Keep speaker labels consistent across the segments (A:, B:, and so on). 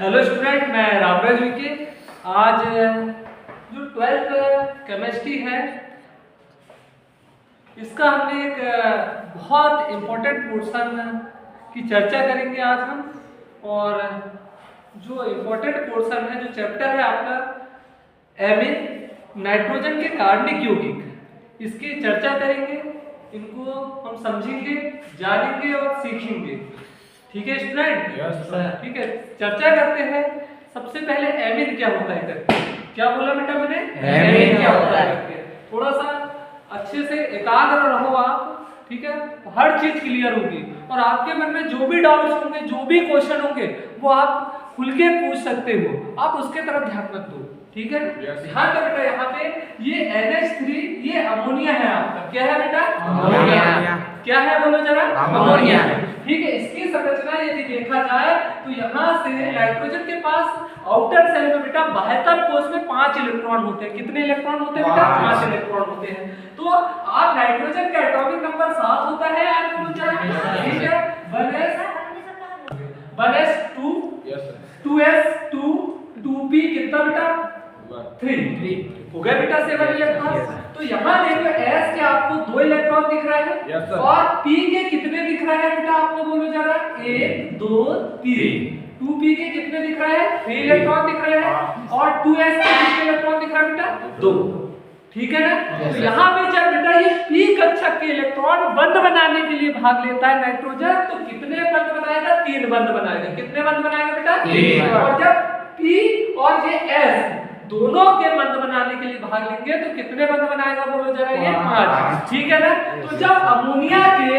A: Hello student, मैं रामराज विके। आज जो 12th केमिस्ट्री है, इसका हमने एक बहुत इम्पोर्टेंट पोर्शन की चर्चा करेंगे आज हम। और जो इम्पोर्टेंट पोर्शन है, जो चैप्टर है आपका एमिन नाइट्रोजन के कार्बनिक यौगिक, इसकी चर्चा करेंगे। इनको हम समझेंगे, जानेंगे और सीखेंगे। ठीक है स्टूडेंट? ठीक है, चर्चा करते हैं। सबसे पहले एमिन क्या होता है करके। क्या बोला बेटा मैंने? एमिन क्या होता है करके। थोड़ा सा अच्छे से एकाग्र रहो आप, ठीक है? हर चीज क्लियर होगी और आपके मन में जो भी डाउट्स होंगे, जो भी क्वेश्चन होंगे, वो आप खुल के पूछ सकते हो। आप उसके तरफ ध्यान मत दो, ठीक है? ध्यान दो बेटा, यहाँ पे ये NH3 ये अमोनिया है आपका। क्या है बेटा? अमोनिया। क्या है बोलो जरा? अमोनिया। ठीक है, इसकी संरचना यदि देखा जाए तो यहाँ से नाइट्रोजन के पास आउटर सेल में बेटा बाह्यतम कोश में 5 इलेक्ट्रॉन होते हैं। कितने इलेक्ट्रॉन होते हैं बेटा? 5 इलेक्ट्रॉन होते हैं। तो आप नाइट्रोजन का एटॉमिक नंबर 7 होता है आप बोलो जरा। ठीक है, 1s 2 2s 2p कितना बेटा? 3 हो गया बेटा 7 इलेक्ट्रॉन। तो यहाँ देखो S के आपको 2 इलेक्ट्रॉन दिख रहा है और P के कितने दिख रहा है बेटा? आपको बोलो जरा। 1 2 3। 2p के कितने दिख रहा है? 3 इलेक्ट्रॉन दिख रहे हैं। और 2s के कितने इलेक्ट्रॉन दिख रहा है बेटा? 2। ठीक है ना? तो यहाँ पे जब बेटा ये p कक्षक के इलेक्ट्रॉन बंद बनाने के लिए भाग लेता है नाइट्रोजन, तो कितने बंद बनाएगा? 3 बंद बनाएगा। कितने बंद बनाएगा बेटा? 3। और जब p और ये s दोनों के बंद बनाने के लिए भाग लेंगे तो कितने बंद बनाएगा बोलो जरा? ये 5। ठीक है ना? तो जब अमोनिया के,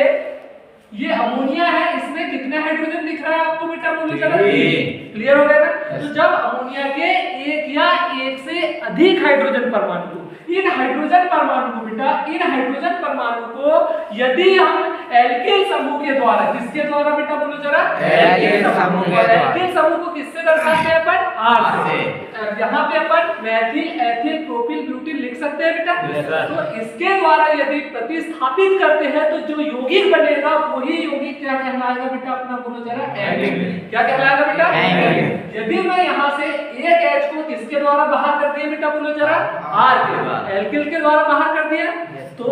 A: ये अमोनिया है, इसमें कितने हाइड्रोजन दिख रहा है आपको बेटा? बोलो जरा। क्लियर हो गया ना? तो जब अमोनिया के एक या एक से अधिक हाइड्रोजन परमाणु, इन हाइड्रोजन परमाणु को बेटा, इन हाइड्रोजन परमाणु को यदि हम एल्किल समूह के द्वारा, किसके द्वारा बेटा बोलो जरा? एल्किल समूह के द्वारा। एल्किल समूह को किससे दर्शाते हैं अपन? R से। यहाँ पे अपन मैथिल, एथिल, प्रोपिल, ब्यूटिल लिख सकते हैं बेटा। तो इसके द्वारा यदि प्रतिस्थापित करते हैं तो जो यौगिक बनेगा वही यौगिक क्या कहलाएगा बेटा? अपना बोलो जरा। एमिन। क्या कहलाएगा बेटा? एमिन। यदि मैं यहाँ से एक H को किसके द्वारा बाहर कर दिया बेटा? बोलो जरा। R के, एल्किल के द्वारा बाहर कर दिया, तो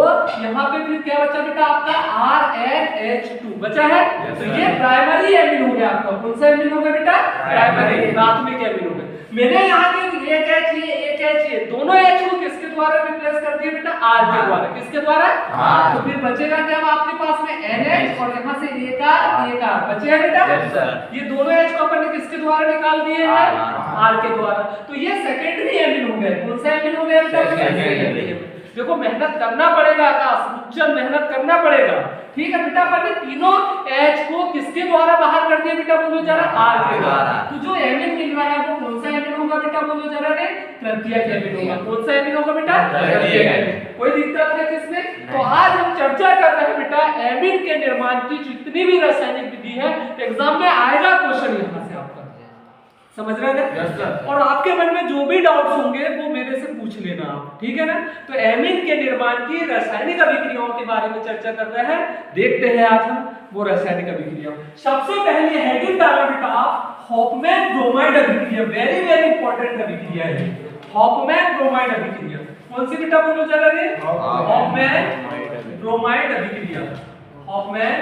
A: यहाँ पे फिर क्या बचा बेटा आपका? RNH2 बचा है। तो ये प्राइमरी एमिन हो गया आपका। कौन सा एमिन हो गया बेटा? प्राइमरी, प्राथमिक एमिन हो गया। मैंने यहाँ के एक H ये दोनों H को किसके द्वारा रिप्लेस कर दिया बेटा? R के द्वारा। किसके द्वारा? तो फिर बचेगा क्या आपके पास में? NH और यहाँ से एक R बचे हैं बेटा। ये दोनों H को अपन ने किसके द्वारा निकाल दिए हैं? R के द्वारा। तो ये सेकेंडरी एमिन हो गए। कौन सा एमिन हो गया बेटा? देखो मेहनत करना पड़ेगा, उच्चर मेहनत करना पड़ेगा। ठीक है बेटा, अपन ने तीनों H को किसके द्वारा बाहर कर दिया बेटा? बोलो जरा। R के द्वारा। तो जो एमिन मिल रहा है वो कौन सा एमिन होगा बेटा? बोलो जरा रे। तृतीयक एमिन होगा। कौन सा एमिन होगा बेटा? तृतीयक एमिन। कोई दिक्कत है किसमें? तो आज हम चर्चा कर रहे हैं बेटा एमिन के निर्माण की जितनी भी रासायनिक विधि है। एग्जाम में आएगा क्वेश्चन यहाँ से आपका, समझ रहे हैं? और आपके मन में जो भी डाउट्स होंगे वो मेरे से पूछ लेना आप, ठीक है ना? तो एमिन के निर्माण की रासायनिक अभिक्रियाओं के बारे में चर्चा कर रहे हैं। देखते हैं आज हम वो रासायनिक अभिक्रिया। सबसे पहले हेडिंग डालो बेटा आप, हॉफमैन ब्रोमाइड अभिक्रिया। वेरी वेरी इंपॉर्टेंट अभिक्रिया है हॉफमैन ब्रोमाइड अभिक्रिया। कौन सी बेटा बोलो जरा रे? हॉफमैन ब्रोमाइड अभिक्रिया। हॉफमैन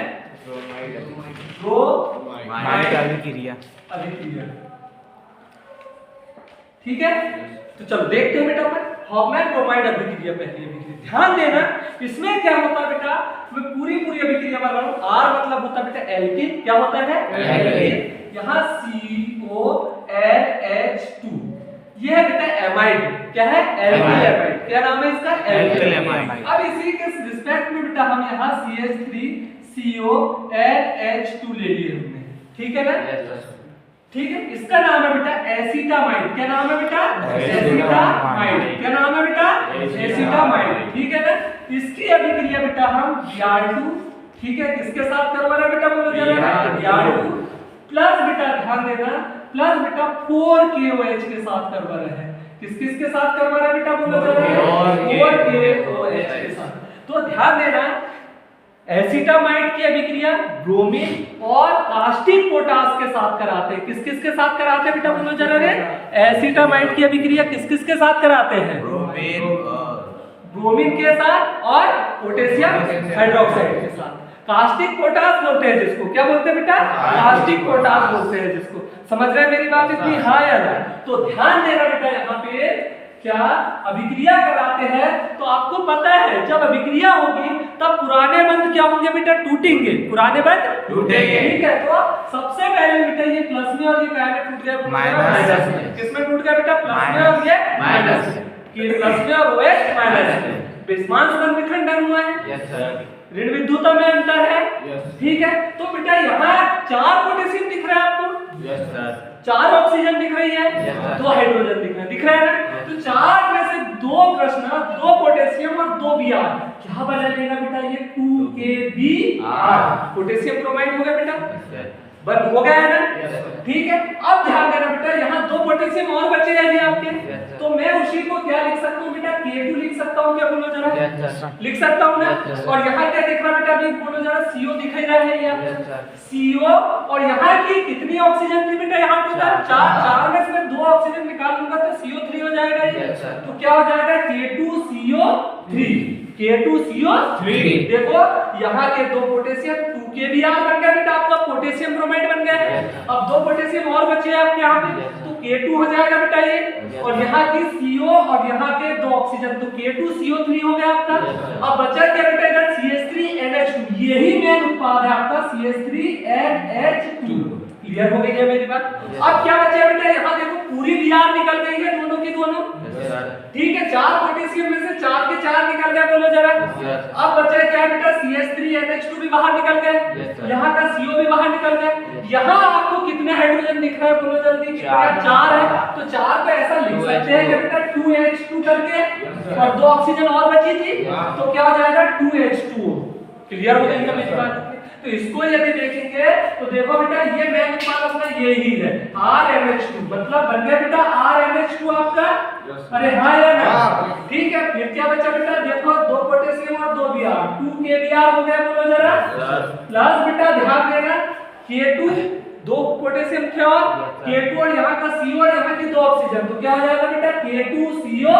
A: ब्रोमाइड अभिक्रिया। ठीक है, तो चलो देखते हैं बेटा अपन हॉफमैन ब्रोमाइड अभिक्रिया। पहली अभिक्रिया ध्यान देना, इसमें क्या होता है बेटा? मैं पूरी अभिक्रिया बता रहा हूं। R मतलब होता है बेटा एल्किन। क्या होता है? एल्किन। यहाँ CONH2 ये है बेटा एमाइड। क्या है? Alkyl amide. क्या नाम है इसका? Alkyl amide. अब इसी के रिस्पेक्ट में बेटा हम यहाँ CH3CONH2 ले लिए हमने। ठीक है ना? ठीक है, इसका नाम है बेटा एसिटामाइड। क्या नाम है बेटा? एसिटामाइड। क्या नाम है बेटा? एसिटामाइड। ठीक है ना? इसकी अभिक्रिया बेटा हम Br2, ठीक है, किसके साथ करवा रहे हैं बेटा? बोलो जरा। Br2 प्लस बेटा, ध्यान देना, प्लस बेटा 4KOH के साथ करवा रहे हैं। किस के साथ करवा रहे हैं बेटा? बोलो जरा। 4KOH के साथ। तो ध्यान देना, एसिटामाइड की अभिक्रिया ब्रोमीन और कास्टिक पोटास के साथ कराते हैं। किस किस के साथ कराते हैं बेटा बोलो जरा रे? एसिटामाइड की अभिक्रिया किस किस के साथ कराते हैं? ब्रोमीन के साथ और पोटेशियम हाइड्रोक्साइड के साथ। कास्टिक पोटास बोलते हैं जिसको, क्या बोलते हैं बेटा? कास्टिक पोटास बोलते हैं जिसको। समझ रहे हैं मेरी बात इतनी? हाँ या ना? तो ध्यान देना बेटा, यहाँ पे क्या अभिक्रिया कराते हैं तो आपको पता है जब अभिक्रिया होगी तब पुराने बंध क्या होंगे बेटा? टूटेंगे। पुराने बंध टूटेंगे, ठीक है। तो सबसे पहले बेटा ये प्लस में और ये क्या में टूट गया? माइनस में। किसमें टूट गया बेटा? प्लस में और ये माइनस में। ये प्लस में और OH माइनस में। विस्मांस बंध विखंडन हुआ है। Yes sir. ऋण विद्युता में अंतर है। ठीक है। तो बेटा यहाँ 4 पोटेशियम दिख रहा है आपको? Yes sir. 4 ऑक्सीजन दिख रही है, 2 हाइड्रोजन दिख रहे हैं ना? तो 4 में से 2 प्रश्न, 2 पोटेशियम और 2 Br, क्या बदलेगा बेटा? ये 2KBr पोटेशियम ब्रोमाइड हो गया बेटा, बन हो गया है ना? ठीक है। अब ध्यान देना बेटा, यहाँ 2 पोटेशियम और बचे हैं आपके, तो मैं उसी को क्या लिख सकता हूँ बेटा? K2 लिख सकता हूँ। क्या बोलो जरा? लिख सकता हूँ ना? और यहाँ क्या दिख रहा बेटा? अभी बोलो जरा, CO दिख रहा है ये CO। और यहाँ की कितनी ऑक्सीजन थी बेटा? यहाँ टोटल 4 में से 2 ऑक्सीजन निकाल लूंगा तो CO3 हो जाएगा ये। तो क्या हो जाएगा? K2CO3। K2CO3। देखो यहाँ के 2 पोटेशियम 2KBr बन गया बेटा, आपका पोटेशियम ब्रोमाइड बन गया है। अब 2 पोटेशियम और बचे हैं आपके यहाँ पे, तो K2 हो जाएगा बेटा ये। और यहाँ की CO और यहाँ के 2 ऑक्सीजन, तो K2CO3 हो गया आपका। अब बचा क्या बेटा? इधर CH3NH2, यही मेन उत्पाद है आपका CH3NH2। क्लियर हो गई है मेरी बात? अब क्या बचा बेटा? यहाँ देखो पूरी Br निकल गई है, दोनों की दोनों। ठीक है। 4 पोटेशियम में से 4 के 4 निकल गए, बोलो जरा। अब बचा क्या बेटा? CH3NH2 भी बाहर निकल गए, यहाँ का CO भी बाहर निकल गए। यहाँ आपको कितने हाइड्रोजन दिख रहे हैं? बोलो जल्दी। 4 है, तो 4 को ऐसा लिख सकते हैं कि बेटा 2H2 करके, और 2 ऑक्सीजन और बची थी, तो क्या हो जाएगा? 2H2O। क्लियर हो गई है मेरी बात? तो इसको यदि देखेंगे तो देखो बेटा, ये मेन उत्पाद अपना यही है RMH2, मतलब बन गया बेटा RMH2 आपका। अरे हाँ या ना? ठीक है। फिर क्या बचा बेटा? देखो 2 पोटेशियम और 2 Br, 2KBr हो गया, बोलो जरा। प्लस बेटा ध्यान देना, K2 2 पोटेशियम थे और K2 और यहाँ का CO और यहाँ की 2 ऑक्सीजन, तो क्या हो जाएगा बेटा? K2CO।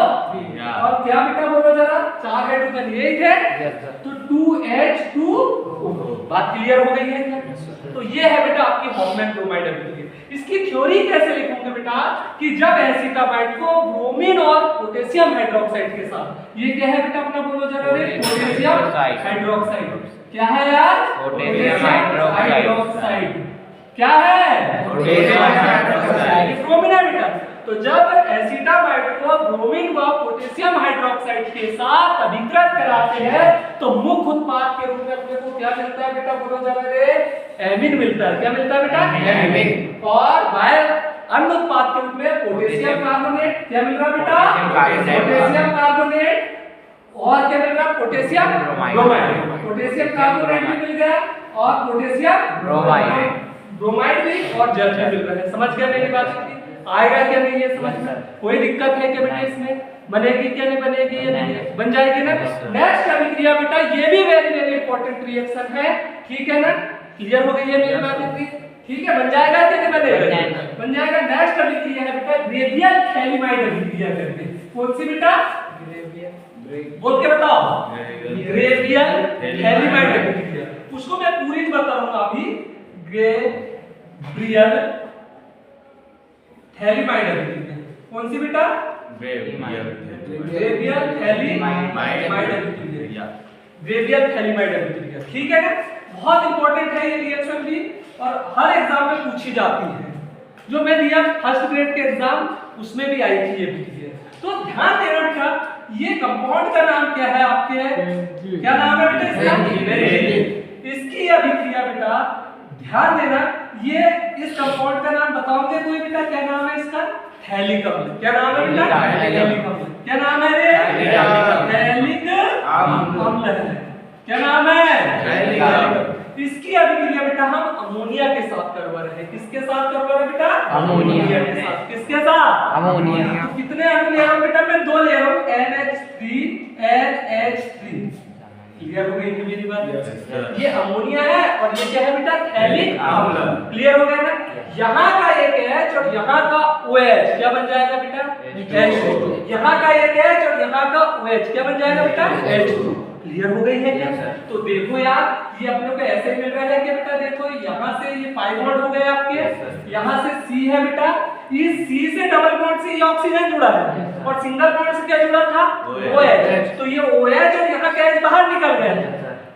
A: और क्या बेटा बोलो जरा? 4 हाइड्रोजन यही थे, तो 2H2। बात क्लियर हो गई है? तो ये है बेटा आपकी हॉफमैन ब्रोमाइड अभिक्रिया। इसकी थ्योरी कैसे लिखोगे बेटा? कि जब एसिटामाइड को ब्रोमीन और पोटेशियम हाइड्रोक्साइड के साथ, ये क्या है बेटा अपना बोलो जरा रे? Potassium hydroxide. क्या है यार? Potassium hydroxide. क्या है? Potassium hydroxide. ब्रोमीन है बेटा। तो जब एसिटामाइड को ब्रोमीन व पोटेशियम हाइड्रोक्साइड के साथ अभिकृत कराते हैं तो मुख्य उत्पाद के रूप में अपने को क्या मिलता है बेटा? बोलो जरा रे? एमीन मिलता है। क्या मिलता है बेटा? एमीन। और बाय अन्य उत्पाद के रूप में पोटेशियम कार्बोनेट, क्या मिल रहा है बेटा? Potassium carbonate. और क्या मिल रहा है? Potassium bromide. पोटेशियम कार्बोनेट भी मिल गया और पोटेशियम ब्रोमाइड भी, और जल भी मिल रहा है। समझ गए मेरी बात? आएगा क्या नहीं ये समझ में? कोई दिक्कत है क्या बेटा? इसमें बनेगी क्या नहीं बनेगी? ये नहीं बन जाएगी ना? नेक्स्ट अभिक्रिया बेटा, ये भी वेरी वेरी इंपॉर्टेंट रिएक्शन है। ठीक है ना? क्लियर हो गई है मेरी बात? ठीक है। बन जाएगा क्या नहीं बनेगा? बन जाएगा। नेक्स्ट अभिक्रिया है बेटा ग्रेवियल थैलिमाइड अभिक्रिया करके। कौन सी बेटा? बोल के बताओ। ग्रेवियल थैलिमाइड अभिक्रिया, उसको मैं पूरी बताऊंगा अभी। ग्रेवियल थैलिमाइड अभिक्रिया कौन सी बेटा? ग्रेवियल थैलिमाइड अभिक्रिया। ग्रेवियल थैलिमाइड अभिक्रिया, ठीक है ना? बहुत इंपॉर्टेंट है ये रिएक्शन भी, और हर एग्जाम में पूछी जाती है। जो मैं दिया फर्स्ट ग्रेड के एग्जाम, उसमें भी आई थी ये अभिक्रिया। तो ध्यान देना बेटा, ये कंपाउंड का नाम क्या है आपके? क्या नाम है बेटा इसका? इसकी अभिक्रिया बेटा ध्यान देना, ये इस कंपाउंड का नाम बताओगे कोई बेटा? क्या नाम है इसका? थैलिक अम्ल। क्या नाम है बेटा? थैलिक अम्ल। क्या नाम है रे? थैलिक अम्ल है। क्या नाम है? थैलिक अम्ल। इसकी अभिक्रिया बेटा हम अमोनिया के साथ करवा रहे हैं। किसके साथ करवा रहे हैं बेटा? अमोनिया के साथ। किसके साथ? अमोनिया। तो कितने अणु ले रहा हूं बेटा? मैं 2 ले रहा हूं, NH3 NH3। क्लियर हो गई कि मेरी बात? ये अमोनिया है और ये क्या है बेटा? थैलिक अम्ल। क्लियर हो गया ना? यहाँ का एक H और यहाँ का OH क्या बन जाएगा बेटा? H2। यहाँ का एक H और यहाँ का OH क्या बन जाएगा बेटा? H2। क्लियर हो गई है क्या? तो देखो यार ये अपने को ऐसे मिल रहा है क्या बेटा? देखो यहाँ से ये 5 बॉन्ड हो गए आपके, यहाँ से C है बेटा, इस C से डबल बॉन्ड से ये ऑक्सीजन जुड़ा है और सिंगल बॉन्ड से क्या जुड़ा था? OH। तो ये OH और यहाँ का H बाहर निकल गया है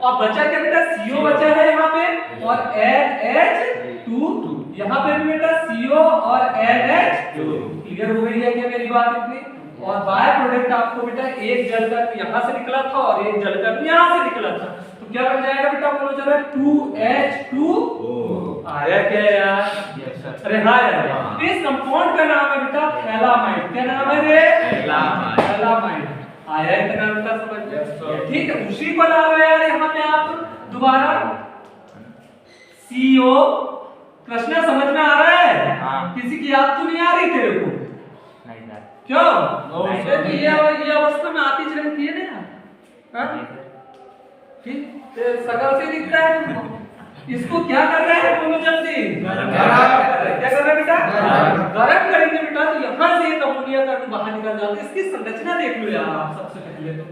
A: और बचा क्या बेटा? CO बचा है यहाँ पे और NH2। यहाँ पे भी बेटा CO और NH2। क्लियर हो गई है क्या मेरी बात इतनी? और बाय प्रोडक्ट आपको बेटा एक जलकर यहाँ से निकला था और एक जलकर यहाँ से निकला था, तो क्या बन जाएगा बेटा? बोलो जरा 2H2O। आया क्या यार? अरे हाँ यार, इस कंपाउंड का नाम है बेटा थैलामाइड। क्या नाम है रे? थैलामाइड। आया इतना बेटा समझ में? ठीक है, उसी को ला लो यार यहाँ पे आप दोबारा। CO कृष्णा समझ में आ रहा है? किसी की याद तो नहीं आ रही तेरे को? क्यों? तो ये अवस्था में आती रहती है ना, ठीक सकल से दिखता है। इसको क्या कर रहे हैं बोलो जल्दी? क्या कर रहे हैं बेटा? गरम करेंगे बेटा, तो यहाँ से एक अमोनिया का बाहर निकल जाता है। इसकी संरचना देख लो यार आप सबसे पहले तो,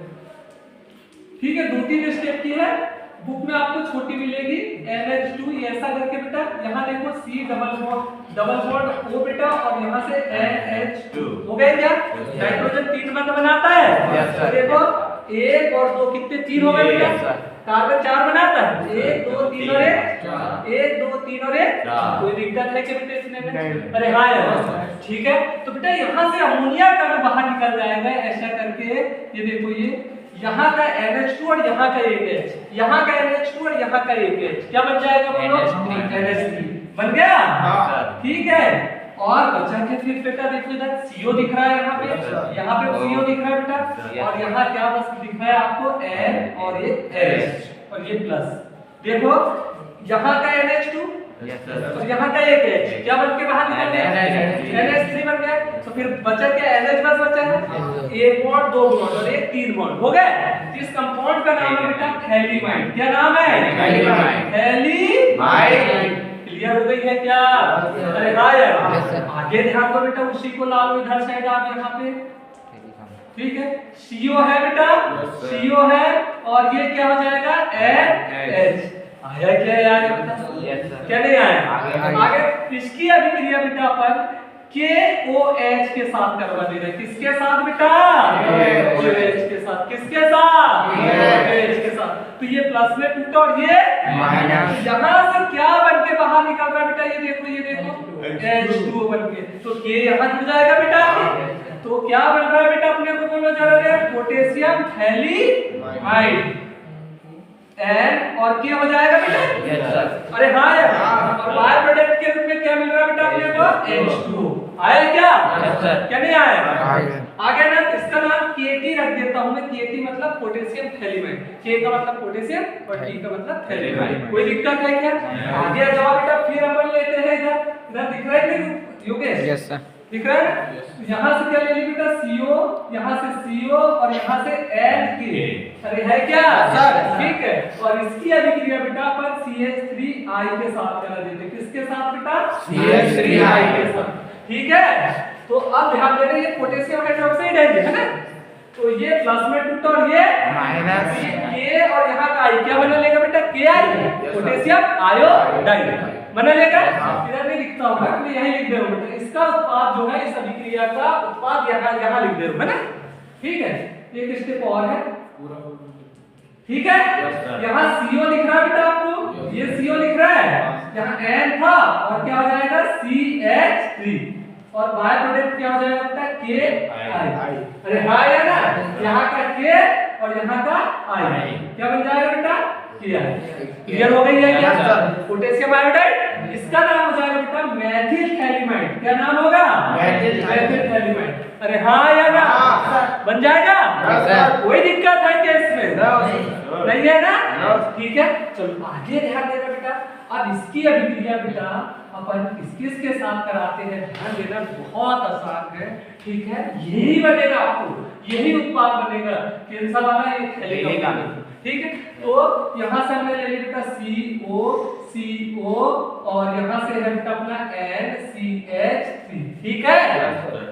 A: ठीक है? 2-3 स्टेप की है, बुक में आपको छोटी मिलेगी NH2। ये ऐसा करके बेटा यहाँ देखो C डबल बॉन्ड O बेटा और यहाँ से NH2 हो गए क्या? नाइट्रोजन 3 बंध बनाता है। तो देखो 1 और 2 कितने? 3 हो गए बेटा। कार्बन 4 बनाता है, 1 2 3 और 1 2 3 और 1। कोई दिक्कत है क्या बेटा इसमें में? अरे हाँ यार, ठीक है। तो बेटा यहाँ से अमोनिया का बाहर निकल जाएगा ऐसा करके। ये देखो ये यहाँ का NH2 और यहाँ का एक H, यहाँ का NH2 और यहाँ का एक H क्या बन जाएगा बोलो? NH3 बन गया। ठीक है, और बचा के फिर बेटा देखो इधर CO दिख रहा है यहाँ पे CO दिख रहा है बेटा, और यहाँ क्या बस दिख रहा है आपको N और ये H और ये प्लस। देखो यहाँ का NH2 और यहाँ का एक H क्या बन के बाहर निकल गया? NH3 बन गया। तो फिर बचा क्या? NH बस बचा है, एक बॉन्ड 2 बॉन्ड और एक 3 बॉन्ड हो गए। इस कंपाउंड का नाम है बेटा थैलीमाइड। क्या नाम है? थैलीमाइड। क्लियर हो गई है क्या? अरे हाँ यार, आगे ध्यान दो बेटा, उसी को ला लो इधर साइड आप यहाँ पे। ठीक है, CO है बेटा, CO है और ये क्या हो जाएगा? NH। आया क्या यार? क्या नहीं आया? आगे इसकी अभिक्रिया बेटा अपन KOH के साथ करवा दे रहे। किसके साथ बेटा? KOH के साथ। किसके साथ? KOH के साथ। तो ये प्लस में टूटा और ये माइनस। यहाँ से क्या बन के बाहर निकल रहा है बेटा? ये देखो H2O बन के। तो K यहाँ जुड़ जाएगा बेटा। तो क्या बन रहा है बेटा अपने को बोलो जरा? Potassium phthalimide. N और K हो जाएगा बेटा। अरे हाँ यार, और बाय प्रोडक्ट के रूप में क्या मिल रहा है बेटा अपने को? H2O। आया क्या? क्या नहीं आया? आगे ना इसका नाम KT रख देता हूँ मैं। KT मतलब पोटेशियम थैलीमाइड। K का मतलब पोटेशियम और T का मतलब थैलीमाइड। कोई दिक्कत है क्या? आगे जाओ बेटा, फिर अपन लेते हैं इधर दिख रहा है योगेश? यस सर, दिख रहा है? यहाँ से क्या ले ली बेटा? CO, यहाँ से CO और यहाँ से NK। अरे है क्या सर? ठीक है, और इसकी अभिक्रिया बेटा पर CH3I के साथ करा देते। किसके साथ बेटा? CH3I के साथ। ठीक है, तो अब ध्यान देना, ये पोटेशियम हाइड्रोक्साइड है ना, तो ये प्लस में टूटा और ये माइनस। K और यहाँ का I क्या बना लेगा बेटा? KI, पोटेशियम आयोडाइड बना लेगा। इधर नहीं लिखता हूँ मैं, यहीं लिख दे रहा हूँ बेटा। इसका उत्पाद जो है, इस अभिक्रिया का उत्पाद यहाँ लिख दे रहा हूँ, है ना? ठीक है, एक स्टेप और है। ठीक है, यहाँ CO दिख रहा है बेटा आपको, ये CO दिख रहा है, यहाँ N था और क्या हो जाएगा? CH3 और बाय प्रोडक्ट क्या हो जाएगा बेटा? KI। अरे हाँ या ना, यहाँ का K और यहाँ का I क्या बन जाएगा बेटा? क्लियर हो गई है क्या? पोटेशियम आयोडाइड, इसका नाम हो जाएगा बेटा मेथिल थैलीमाइड। क्या नाम होगा? Methyl phthalimide. अरे हाँ या ना? बन जाएगा? कोई दिक्कत है क्या इसमें? नहीं है ना? ठीक है, चलो आगे ध्यान देना बेटा। अब इसकी अभिक्रिया बेटा अपन किसके साथ कराते हैं, ध्यान देना, बहुत आसान है। ठीक है, यही बनेगा आपको, यही उत्पाद बनेगा। कैसा वाला? ये थैलीमाइड। ठीक है। तो यहाँ से हमने ले लिया बेटा CO और यहाँ से है बेटा अपना NCH3, ठीक है।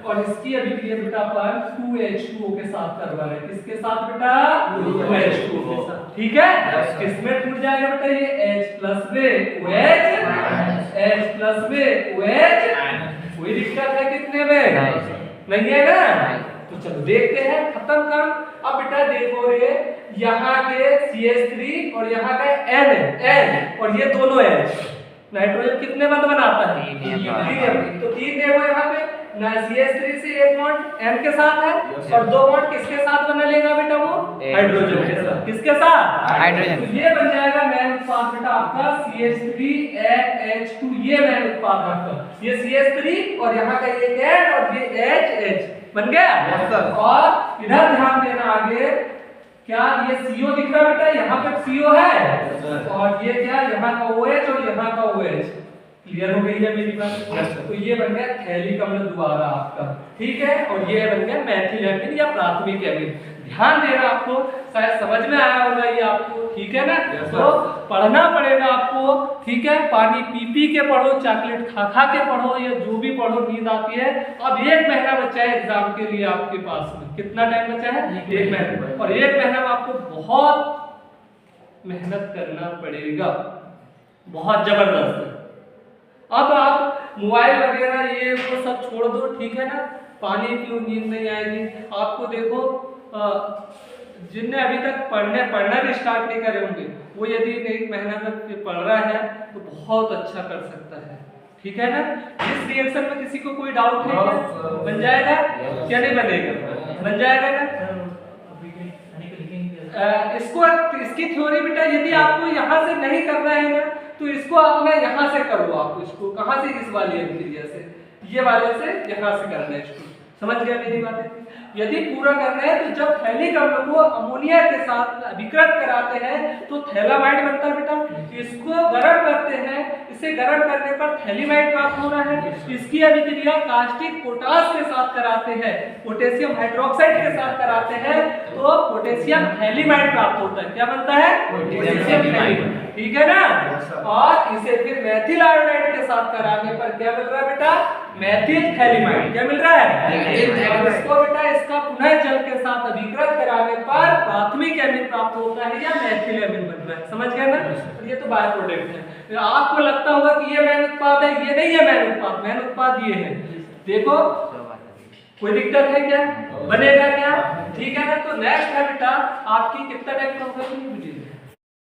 A: और इसकी अभिक्रिया बेटा अपन 2H2O के साथ करवा रहे हैं। किसके साथ बेटा? 2H2O के साथ, ठीक है। किसमें टूट जाएगा बेटा ये H प्लस में OH, H प्लस में OH। कोई दिक्कत है कितने में? नहीं है ना? तो चलो देखते हैं, खत्म काम। अब बेटा देखो ये यहाँ के CH3 और यहाँ का N और ये दोनों H, नाइट्रोजन कितने बंद बनाता है? 3। तो 3 देखो यहाँ पे ना, CH3 से एक बॉन्ड N के साथ है और 2 बॉन्ड किसके साथ बना लेगा बेटा? वो हाइड्रोजन के साथ। किसके साथ? हाइड्रोजन। तो ये बन जाएगा मैन उत्पाद बेटा आपका CH3NH2, ये मैन उत्पाद आपका, ये CH3 और यहाँ का ये N और ये H बन गया। और इधर ध्यान देना आगे, क्या ये CO दिख रहा है बेटा? यहाँ पे CO है और ये क्या, यहाँ का OH और यहाँ का OH। क्लियर हो गई है मेरी बात? तो ये बन गया थैलिक अम्ल दोबारा आपका, ठीक है। और ये बन गया मैथिल एमिन या प्राथमिक एमिन। ध्यान देना, आपको शायद समझ में आया होगा ये आपको, ठीक है ना। तो पढ़ना पड़ेगा आपको, ठीक है। पानी पी पी के पढ़ो, चॉकलेट खा खा के पढ़ो, या जो भी पढ़ो, नींद आती है। अब 1 महीना बचा है एग्जाम के लिए आपके पास में। कितना टाइम बचा है? 1 महीना। और 1 महीना में आपको बहुत मेहनत करना पड़ेगा, बहुत जबरदस्त। अब आप मोबाइल वगैरह ये वो सब छोड़ दो, ठीक है ना। पानी पियो, नींद नहीं आएगी आपको। देखो जिनने अभी तक पढ़ना भी स्टार्ट नहीं करे होंगे, वो यदि 1 महीना तक पढ़ रहा है तो बहुत अच्छा कर सकता है, ठीक है ना। इस रिएक्शन में किसी को कोई डाउट है क्या? बन जाएगा क्या नहीं बनेगा? बन जाएगा ना। इसकी थ्योरी बेटा यदि आपको यहाँ से नहीं करना है ना, तो इसको आप मैं यहाँ से करो। आप इसको कहाँ से? इस वाली अभिक्रिया से, ये वाले से यहाँ से करना है इसको। समझ गया मेरी बातें? यदि पूरा करना है तो जब थैलिक अम्ल को अमोनिया के साथ अभिकृत कराते हैं तो थैलामाइड बनता है बेटा। इसको गर्म करते हैं, इसे गर्म करने पर थैलीमाइड प्राप्त हो रहा है। इसकी अभिक्रिया कास्टिक पोटास के साथ कराते हैं, पोटेशियम हाइड्रोक्साइड के साथ कराते हैं, तो पोटेशियम थैलीमाइड प्राप्त होता है। क्या बनता है? पोटेशियम थैलीमाइड, ठीक है ना। और इसे फिर मेथिल आयोडाइड के साथ कराने पर क्या मिल रहा है बेटा? Methyl phthalimide. क्या मिल रहा है? इसको बेटा इसका पुनः जल के साथ अभिकृत कराने पर प्राथमिक एमिन प्राप्त होता है या मेथिल एमिन बन रहा है। समझ गए ना? तो ये तो बाय प्रोडक्ट है। आपको लगता होगा कि ये मैन उत्पाद है, ये नहीं है मैन उत्पाद। मैन उत्पाद ये है, देखो। कोई दिक्कत है क्या? बनेगा क्या? ठीक है ना। तो नेक्स्ट है बेटा आपकी कितना टाइम का होगा?